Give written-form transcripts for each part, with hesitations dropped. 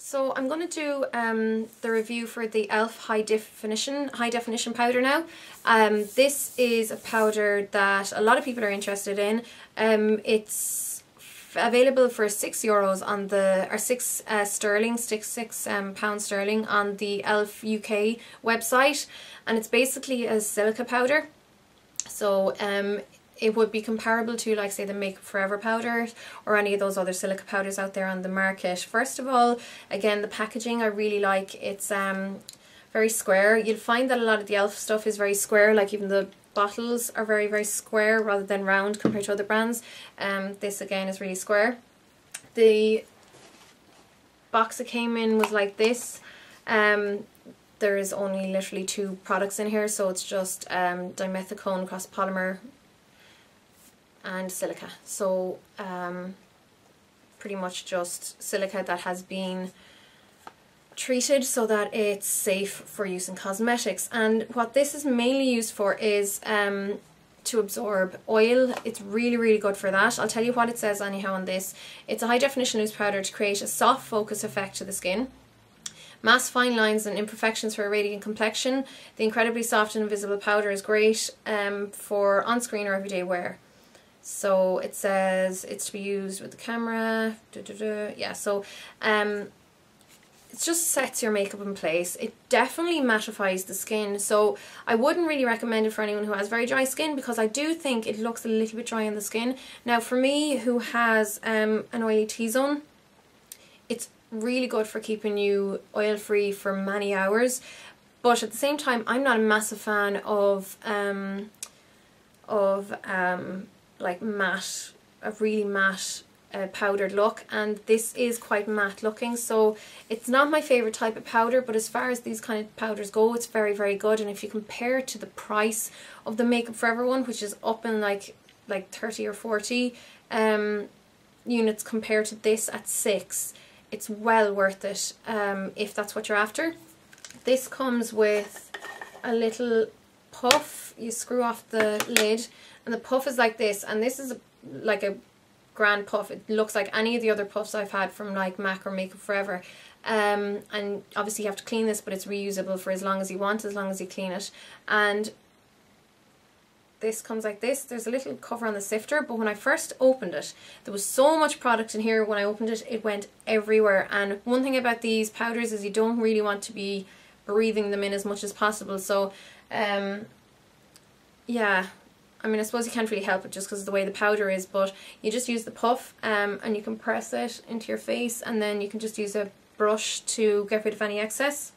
So I'm going to do the review for the e.l.f. high definition powder now. This is a powder that a lot of people are interested in. It's available for €6 on the, or £6 pounds sterling on the e.l.f. UK website, and it's basically a silica powder. So it would be comparable to, like, say, the Makeup Forever powder or any of those other silica powders out there on the market. First of all, again, the packaging I really like. It's very square. You'll find that a lot of the e.l.f. stuff is very square, like even the bottles are very, very square rather than round compared to other brands. This again is really square. The box it came in was like this. There is only literally 2 products in here, so it's just dimethicone cross polymer and silica. So pretty much just silica that has been treated so that it's safe for use in cosmetics. And what this is mainly used for is to absorb oil. It's really, really good for that. I'll tell you what it says anyhow on this. It's a high definition loose powder to create a soft focus effect to the skin. Mask fine lines and imperfections for a radiant complexion. The incredibly soft and invisible powder is great for on-screen or everyday wear. So it says it's to be used with the camera. Yeah, so it just sets your makeup in place. It definitely mattifies the skin. So I wouldn't really recommend it for anyone who has very dry skin, because I do think it looks a little bit dry on the skin. Now for me, who has an oily T-zone, it's really good for keeping you oil free for many hours. But at the same time, I'm not a massive fan of like matte, a really matte powdered look, and this is quite matte looking, so it's not my favourite type of powder. But as far as these kind of powders go, it's very, very good. And if you compare it to the price of the Makeup Forever one, which is up in like 30 or 40 units compared to this at 6, it's well worth it if that's what you're after. This comes with a little puff. You screw off the lid and the puff is like this, and this is like a grand puff. It looks like any of the other puffs I've had from like MAC or Makeup Forever. And obviously you have to clean this, but it's reusable for as long as you want, as long as you clean it. And this comes like this. There's a little cover on the sifter, but when I first opened it, there was so much product in here. When I opened it, it went everywhere. And one thing about these powders is you don't really want to be breathing them in as much as possible. So yeah, I mean, I suppose you can't really help it just because of the way the powder is, but you just use the puff and you can press it into your face, and then you can just use a brush to get rid of any excess.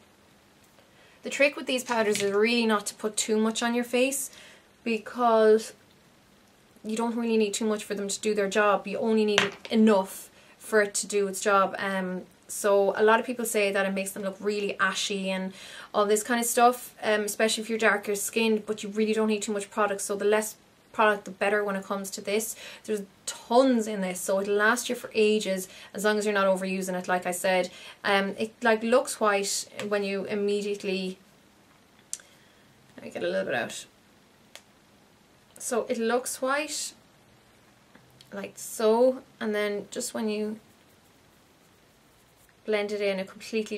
The trick with these powders is really not to put too much on your face, because you don't really need too much for them to do their job. You only need enough for it to do its job. So a lot of people say that it makes them look really ashy and all this kind of stuff, especially if you're darker skinned, but you really don't need too much product. So the less product the better when it comes to this. There's tons in this, so it'll last you for ages as long as you're not overusing it, like I said. It like looks white when you immediately, let me get a little bit out. So it looks white like so, and then just when you blend it in, it completely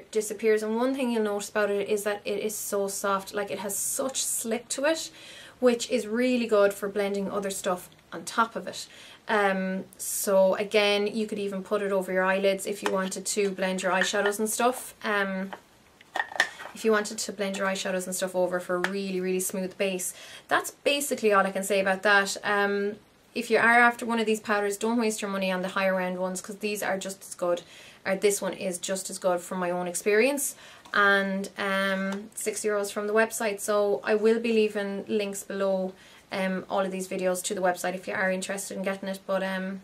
disappears. And one thing you'll notice about it is that it is so soft, like it has such slip to it, which is really good for blending other stuff on top of it. So again, you could even put it over your eyelids if you wanted to blend your eyeshadows and stuff. If you wanted to blend your eyeshadows and stuff over for a really, really smooth base. That's basically all I can say about that. If you are after one of these powders, don't waste your money on the higher end ones, because these are just as good, or this one is just as good from my own experience. And €6 from the website. So I will be leaving links below all of these videos to the website if you are interested in getting it. But yeah,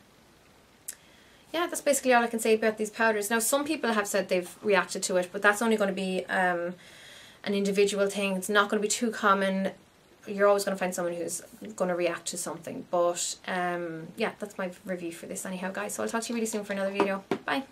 that's basically all I can say about these powders. Now, some people have said they've reacted to it, but that's only going to be an individual thing. It's not going to be too common. You're always going to find someone who's going to react to something. But yeah, that's my review for this anyhow, guys. So I'll talk to you really soon for another video. Bye.